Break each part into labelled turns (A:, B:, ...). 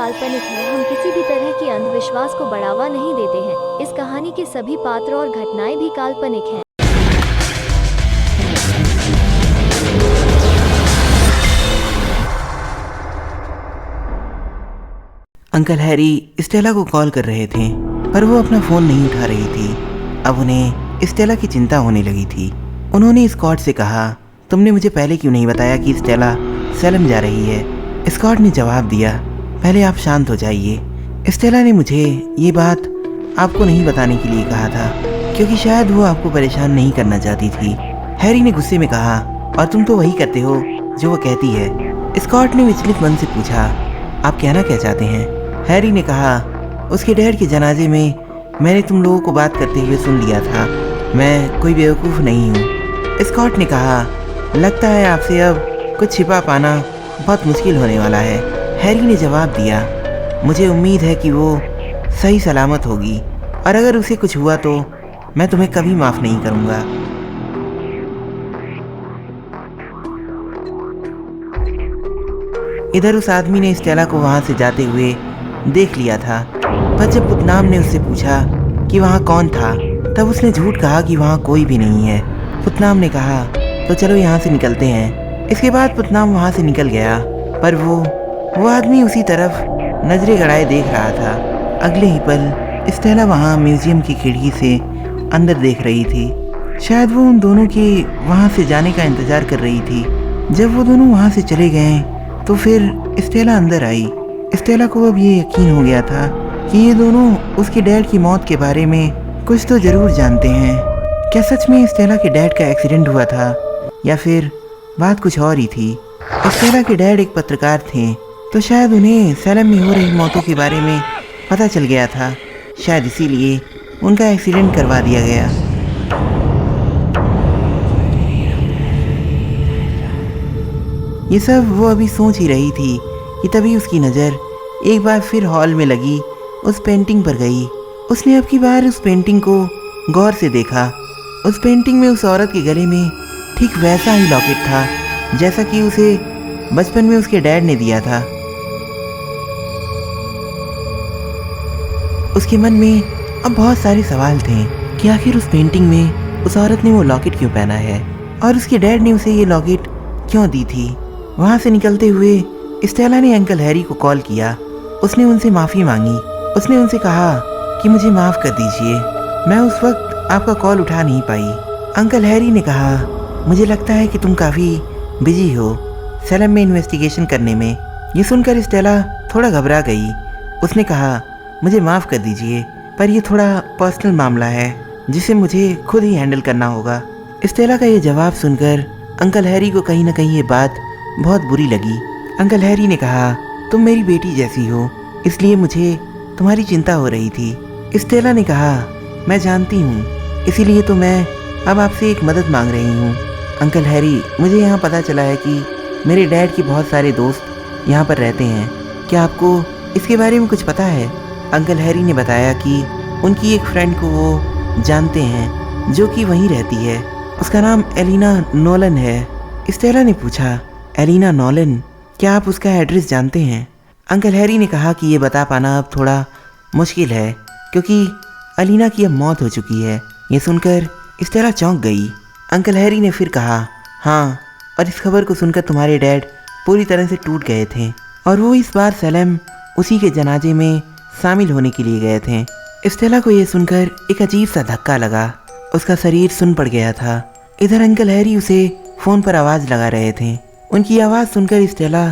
A: काल्पनिक है। हम किसी भी तरह की अंधविश्वास को बढ़ावा नहीं देते हैं। इस कहानी के सभी पात्र और घटनाएं भी काल्पनिक हैं।
B: अंकल हैरी स्टेला को कॉल कर रहे थे, पर वो अपना फ़ोन नहीं उठा रही थी। अब उन्हें स्टेला की चिंता होने लगी थी। उन्होंने स्कॉट से कहा, तुमने मुझे पहले क्यों नहीं बताया कि स्टेला सैलम जा रही है? स्कॉट ने जवाब दिया, पहले आप शांत हो जाइए। स्टेला ने मुझे ये बात आपको नहीं बताने के लिए कहा था, क्योंकि शायद वो आपको परेशान नहीं करना चाहती थी। हैरी ने गुस्से में कहा, और तुम तो वही करते हो जो वो कहती है। स्कॉट ने विचलित मन से पूछा, आप कहना क्या चाहते हैं? हैरी ने कहा, उसके डैड के जनाजे में मैंने तुम लोगों को बात करते हुए सुन लिया था। मैं कोई बेवकूफ़ नहीं हूँ। स्कॉट ने कहा, लगता है आपसे अब कुछ छिपा पाना बहुत मुश्किल होने वाला है। हैरी ने जवाब दिया, मुझे उम्मीद है कि वो सही सलामत होगी, और अगर उसे कुछ हुआ तो मैं तुम्हें कभी माफ़ नहीं करूँगा। इधर उस आदमी ने स्टेला को वहाँ से जाते हुए देख लिया था, पर जब पुतनाम ने उससे पूछा कि वहाँ कौन था, तब उसने झूठ कहा कि वहाँ कोई भी नहीं है। पुतनाम ने कहा, तो चलो यहाँ से निकलते हैं। इसके बाद पुतनाम वहाँ से निकल गया, पर वो आदमी उसी तरफ नजरें गड़ाए देख रहा था। अगले ही पल स्टेला वहाँ म्यूजियम की खिड़की से अंदर देख रही थी। शायद वो उन दोनों के वहाँ से जाने का इंतज़ार कर रही थी। जब वो दोनों वहाँ से चले गए तो फिर स्टेला अंदर आई। स्टेला को अब ये यकीन हो गया था कि ये दोनों उसके डैड की मौत के बारे में कुछ तो ज़रूर जानते हैं। क्या सच में स्टेला के डैड का एक्सीडेंट हुआ था, या फिर बात कुछ और ही थी? स्टेला के डैड एक पत्रकार थे, तो शायद उन्हें सैलम में हो रही मौतों के बारे में पता चल गया था। शायद इसीलिए उनका एक्सीडेंट करवा दिया गया। ये सब वो अभी सोच ही रही थी कि तभी उसकी नज़र एक बार फिर हॉल में लगी उस पेंटिंग पर गई। उसने अब की बार उस पेंटिंग को गौर से देखा। उस पेंटिंग में उस औरत के गले में ठीक वैसा ही लॉकेट था जैसा कि उसे बचपन में उसके डैड ने दिया था। उसके मन में अब बहुत सारे सवाल थे कि आखिर उस पेंटिंग में उस औरत ने वो लॉकेट क्यों पहना है, और उसके डैड ने उसे ये लॉकेट क्यों दी थी। वहाँ से निकलते हुए स्टेला ने अंकल हैरी को कॉल किया। उसने उनसे माफ़ी मांगी। उसने उनसे कहा कि मुझे माफ़ कर दीजिए, मैं उस वक्त आपका कॉल उठा नहीं पाई। अंकल हैरी ने कहा, मुझे लगता है कि तुम काफ़ी बिजी हो सैलम में इन्वेस्टिगेशन करने में। ये सुनकर स्टेला थोड़ा घबरा गई। उसने कहा, मुझे माफ़ कर दीजिए, पर यह थोड़ा पर्सनल मामला है जिसे मुझे खुद ही हैंडल करना होगा। स्टेला का ये जवाब सुनकर अंकल हैरी को कहीं ना कहीं ये बात बहुत बुरी लगी। अंकल हैरी ने कहा, तुम मेरी बेटी जैसी हो, इसलिए मुझे तुम्हारी चिंता हो रही थी। स्टेला ने कहा, मैं जानती हूँ, इसीलिए तो मैं अब आपसे एक मदद मांग रही हूँ। अंकल हैरी, मुझे यहाँ पता चला है कि मेरे डैड के बहुत सारे दोस्त यहाँ पर रहते हैं। क्या आपको इसके बारे में कुछ पता है? अंकल हैरी ने बताया कि उनकी एक फ्रेंड को वो जानते हैं जो कि वहीं रहती है। उसका नाम एलिना नोलन है। स्टेला ने पूछा, एलिना नोलन, क्या आप उसका एड्रेस जानते हैं? अंकल हैरी ने कहा कि ये बता पाना अब थोड़ा मुश्किल है, क्योंकि एलिना की अब मौत हो चुकी है। ये सुनकर स्टेला चौंक गई। अंकल हैरी ने फिर कहा, हाँ, और इस खबर को सुनकर तुम्हारे डैड पूरी तरह से टूट गए थे, और वो इस बार सैलम उसी के जनाजे में शामिल होने के लिए गए थे। स्टेला को यह सुनकर एक अजीब सा धक्का लगा। उसका शरीर सुन पड़ गया था। इधर अंकल हैरी उसे फ़ोन पर आवाज़ लगा रहे थे। उनकी आवाज़ सुनकर स्टेला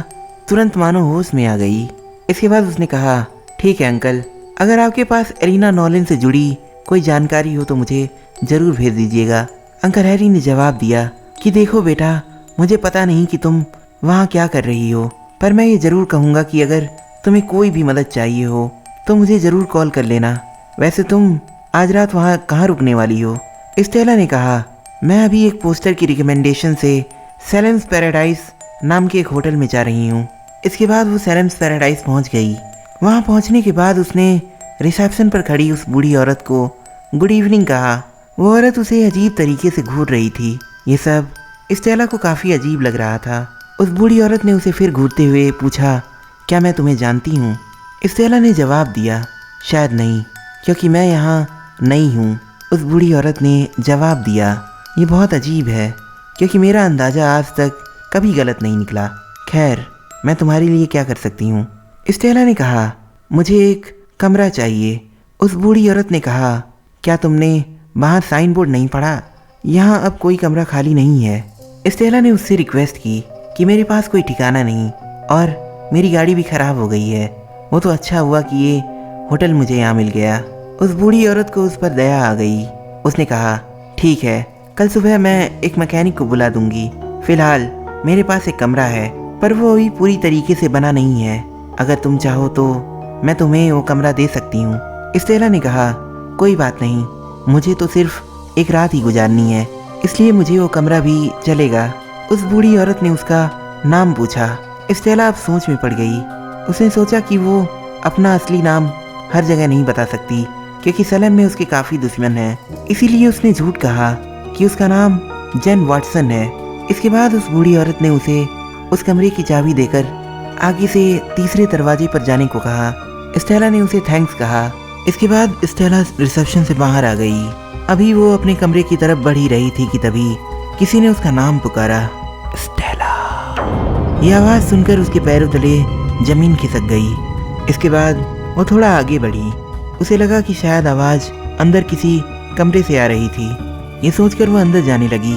B: तुरंत मानो होश में आ गई। इसके बाद उसने कहा, ठीक है अंकल, अगर आपके पास एलिना नोलन से जुड़ी कोई जानकारी हो तो मुझे ज़रूर भेज दीजिएगा। अंकल हैरी ने जवाब दिया कि देखो बेटा, मुझे पता नहीं कि तुम वहाँ क्या कर रही हो, पर मैं ये ज़रूर कहूँगा कि अगर तुम्हें कोई भी मदद चाहिए हो तो मुझे ज़रूर कॉल कर लेना। वैसे तुम आज रात वहाँ कहाँ रुकने वाली हो? स्टेला ने कहा, मैं अभी एक पोस्टर की रिकमेंडेशन से सैलम्स पैराडाइज नाम के एक होटल में जा रही हूँ। इसके बाद वो सैलम्स पैराडाइज पहुँच गई। वहाँ पहुँचने के बाद उसने रिसेप्शन पर खड़ी उस बूढ़ी औरत को गुड इवनिंग कहा। वो औरत उसे अजीब तरीके से घूर रही थी। ये सब स्टेला को काफ़ी अजीब लग रहा था। उस बूढ़ी औरत ने उसे फिर घूरते हुए पूछा, क्या मैं तुम्हें जानती हूँ? स्टेला ने जवाब दिया, शायद नहीं, क्योंकि मैं यहाँ नई हूँ। उस बूढ़ी औरत ने जवाब दिया, ये बहुत अजीब है, क्योंकि मेरा अंदाज़ा आज तक कभी गलत नहीं निकला। खैर, मैं तुम्हारे लिए क्या कर सकती हूँ? स्टेला ने कहा, मुझे एक कमरा चाहिए। उस बूढ़ी औरत ने कहा, क्या तुमने बाहर साइन बोर्ड नहीं पढ़ा? यहाँ अब कोई कमरा खाली नहीं है। स्टेला ने उससे रिक्वेस्ट की कि मेरे पास कोई ठिकाना नहीं और मेरी गाड़ी भी ख़राब हो गई है। वो तो अच्छा हुआ कि ये होटल मुझे यहाँ मिल गया। उस बूढ़ी औरत को उस पर दया आ गई। उसने कहा, ठीक है, कल सुबह मैं एक मैकेनिक को बुला दूंगी। फ़िलहाल मेरे पास एक कमरा है, पर वो अभी पूरी तरीके से बना नहीं है। अगर तुम चाहो तो मैं तुम्हें वो कमरा दे सकती हूँ। स्टेला ने कहा, कोई बात नहीं, मुझे तो सिर्फ एक रात ही गुजारनी है, इसलिए मुझे वो कमरा भी चलेगा। उस बूढ़ी औरत ने उसका नाम पूछा। स्टेला अब सोच में पड़ गई। उसने सोचा कि वो अपना असली नाम हर जगह नहीं बता सकती, क्योंकि सलेम में उसके काफ़ी दुश्मन हैं। इसीलिए उसने झूठ कहा कि उसका नाम जेन वाटसन है। इसके बाद उस बूढ़ी औरत ने उसे उस कमरे की चाबी देकर आगे से तीसरे दरवाजे पर जाने को कहा। स्टेला ने उसे थैंक्स कहा। इसके बाद स्टेला रिसेप्शन से बाहर आ गई। अभी वो अपने कमरे की तरफ बढ़ ही रही थी कि तभी किसी ने उसका नाम पुकारा, स्टेला। ये आवाज़ सुनकर उसके पैरों तले जमीन खिसक गई। इसके बाद वो थोड़ा आगे बढ़ी। उसे लगा कि शायद आवाज़ अंदर किसी कमरे से आ रही थी। ये सोचकर वो अंदर जाने लगी।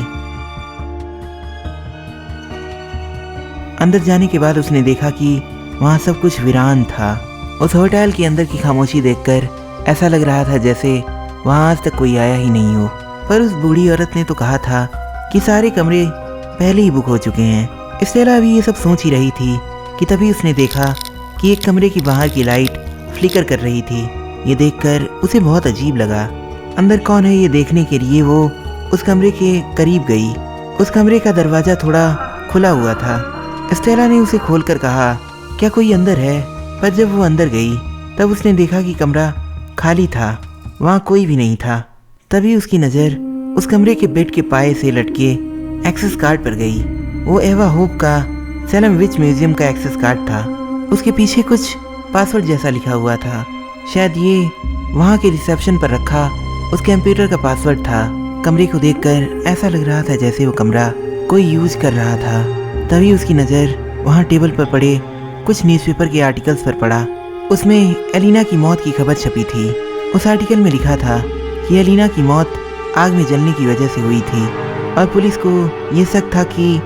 B: अंदर जाने के बाद उसने देखा कि वहाँ सब कुछ वीरान था। उस होटल के अंदर की खामोशी देखकर ऐसा लग रहा था जैसे वहाँ आज तक कोई आया ही नहीं हो। पर उस बूढ़ी औरत ने तो कहा था कि सारे कमरे पहले ही बुक हो चुके हैं। स्टेला अभी ये सब सोच ही रही थी कि तभी उसने देखा कि एक कमरे की बाहर की लाइट फ्लिकर कर रही थी। ये देखकर उसे बहुत अजीब लगा। अंदर कौन है ये देखने के लिए वो उस कमरे के करीब गई। उस कमरे का दरवाज़ा थोड़ा खुला हुआ था। स्टेला ने उसे खोलकर कहा, क्या कोई अंदर है? पर जब वो अंदर गई तब उसने देखा कि कमरा खाली था, वहाँ कोई भी नहीं था। तभी उसकी नज़र उस कमरे के बेड के पाए से लटके एक्सेस कार्ड पर गई। वो एवा होप का सैलम विच म्यूजियम का एक्सेस कार्ड था। उसके पीछे कुछ पासवर्ड जैसा लिखा हुआ था। शायद ये वहाँ के रिसेप्शन पर रखा उस कंप्यूटर का पासवर्ड था। कमरे को देखकर ऐसा लग रहा था जैसे वो कमरा कोई यूज कर रहा था। तभी उसकी नज़र वहाँ टेबल पर पड़े कुछ न्यूज़पेपर के आर्टिकल्स पर पड़ा। उसमें एलिना की मौत की खबर छपी थी। उस आर्टिकल में लिखा था कि एलिना की मौत आग में जलने की वजह से हुई थी और पुलिस को ये शक था कि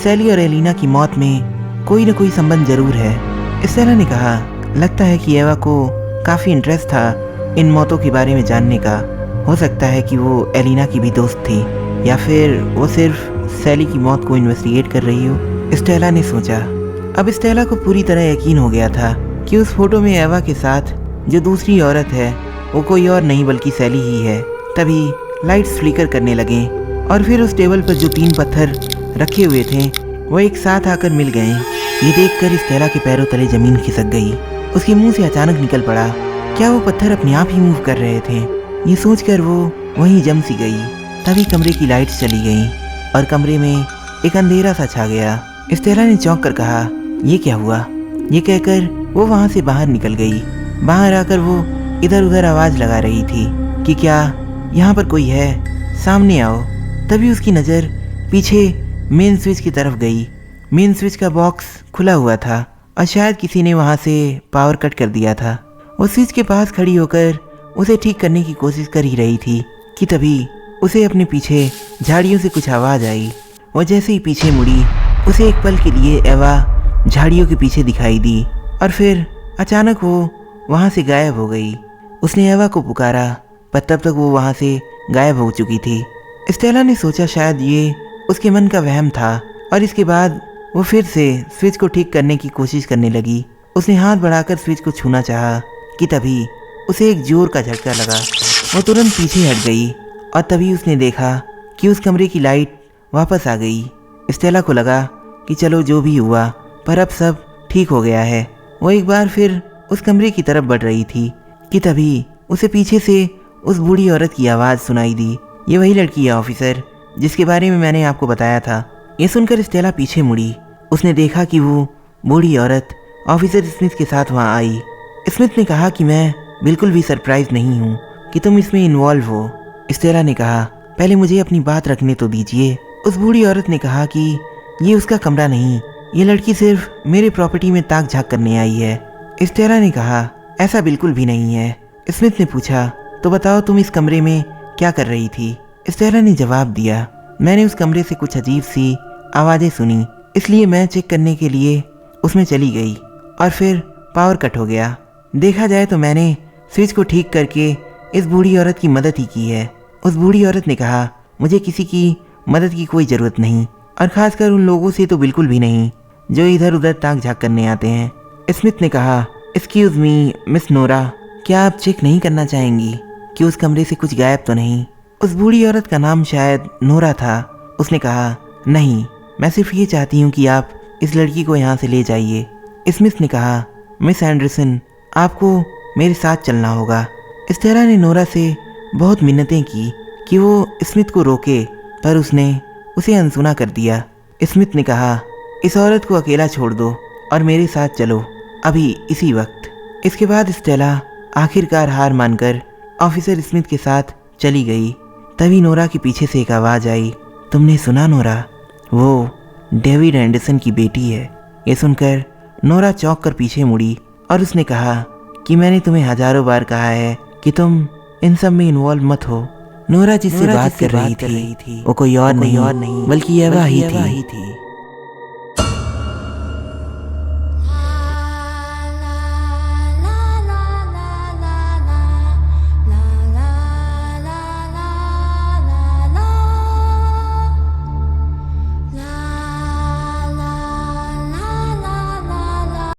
B: सैली और एलिना की मौत में कोई न कोई संबंध जरूर है। स्टेला ने कहा, लगता है कि एवा को काफ़ी इंटरेस्ट था इन मौतों के बारे में जानने का। हो सकता है कि वो एलिना की भी दोस्त थी या फिर वो सिर्फ सैली की मौत को इन्वेस्टिगेट कर रही हो। स्टेला ने सोचा। अब स्टेला को पूरी तरह यकीन हो गया था कि उस फोटो में एवा के साथ जो दूसरी औरत है वो कोई और नहीं बल्कि सैली ही है। तभी लाइट्स फ्लिकर करने लगे और फिर उस टेबल पर जो 3 पत्थर रखे हुए थे वो एक साथ आकर मिल गए। ये देखकर स्टेला के पैरों तले जमीन खिसक गई। उसके मुंह से अचानक निकल पड़ा, क्या वो पत्थर अपने आप ही मूव कर रहे थे? ये सोचकर वो वहीं जम सी गई। तभी कमरे की लाइट्स चली गई और कमरे में एक अंधेरा सा छा गया। स्टेला ने चौंक कर कहा, ये क्या हुआ? ये कहकर वो वहाँ से बाहर निकल गई। बाहर आकर वो इधर उधर आवाज़ लगा रही थी कि क्या यहाँ पर कोई है, सामने आओ। तभी उसकी नज़र पीछे मेन स्विच की तरफ गई। मेन स्विच का बॉक्स खुला हुआ था और शायद किसी ने वहाँ से पावर कट कर दिया था। वो स्विच के पास खड़ी होकर उसे ठीक करने की कोशिश कर ही रही थी कि तभी उसे अपने पीछे झाड़ियों से कुछ आवाज़ आई। वो जैसे ही पीछे मुड़ी उसे एक पल के लिए एवा झाड़ियों के पीछे दिखाई दी और फिर अचानक वो वहाँ से गायब हो गई। उसने एवा को पुकारा पर तब तक वो वहाँ से गायब हो चुकी थी। स्टेला ने सोचा शायद ये उसके मन का वहम था और इसके बाद वो फिर से स्विच को ठीक करने की कोशिश करने लगी। उसने हाथ बढ़ाकर स्विच को छूना चाहा कि तभी उसे एक जोर का झटका लगा। वो तुरंत पीछे हट गई और तभी उसने देखा कि उस कमरे की लाइट वापस आ गई। स्टेला को लगा कि चलो जो भी हुआ पर अब सब ठीक हो गया है। वो एक बार फिर उस कमरे की तरफ बढ़ रही थी कि तभी उसे पीछे से उस बूढ़ी औरत की आवाज़ सुनाई दी। ये वही लड़की है ऑफिसर जिसके बारे में मैंने आपको बताया था। ये सुनकर स्टेला पीछे मुड़ी। उसने देखा कि वो बूढ़ी औरत ऑफिसर स्मिथ के साथ वहाँ आई। स्मिथ ने कहा कि मैं बिल्कुल भी सरप्राइज नहीं हूँ कि तुम इसमें इन्वॉल्व हो। स्टेला ने कहा, पहले मुझे अपनी बात रखने तो दीजिए। उस बूढ़ी औरत ने कहा कि ये उसका कमरा नहीं, ये लड़की सिर्फ मेरे प्रॉपर्टी में ताक झाक करने आई है। स्टेला ने कहा, ऐसा बिल्कुल भी नहीं है। स्मिथ ने पूछा, तो बताओ तुम इस कमरे में क्या कर रही थी? स्टेला ने जवाब दिया, मैंने उस कमरे से कुछ अजीब सी आवाज़ें सुनी, इसलिए मैं चेक करने के लिए उसमें चली गई और फिर पावर कट हो गया। देखा जाए तो मैंने स्विच को ठीक करके इस बूढ़ी औरत की मदद ही की है। उस बूढ़ी औरत ने कहा, मुझे किसी की मदद की कोई ज़रूरत नहीं, और ख़ासकर उन लोगों से तो बिल्कुल भी नहीं जो इधर उधर ताक झाक करने आते हैं। स्मिथ ने कहा, एक्सक्यूज़ मी मिस नोरा, क्या आप चेक नहीं करना चाहेंगी कि उस कमरे से कुछ गायब तो नहीं? उस बूढ़ी औरत का नाम शायद नोरा था। उसने कहा, नहीं, मैं सिर्फ ये चाहती हूँ कि आप इस लड़की को यहाँ से ले जाइए। स्मिथ ने कहा, मिस एंडरसन, आपको मेरे साथ चलना होगा। स्टेला ने नोरा से बहुत मिन्नतें की कि वो स्मिथ को रोके, पर उसने उसे अनसुना कर दिया। स्मिथ ने कहा, इस औरत को अकेला छोड़ दो और मेरे साथ चलो, अभी इसी वक्त। इसके बाद स्टेला आखिरकार हार मानकर ऑफिसर स्मिथ के साथ चली गई। तभी नोरा के पीछे से एक आवाज़ आई, तुमने सुना नोरा? वो डेविड एंडरसन की बेटी है। ये सुनकर नोरा चौंक कर पीछे मुड़ी और उसने कहा कि मैंने तुम्हें हजारों बार कहा है कि तुम इन सब में इन्वॉल्व मत हो। नोरा जिससे बात कर रही थी वो कोई और नहीं बल्कि एवा ही थी।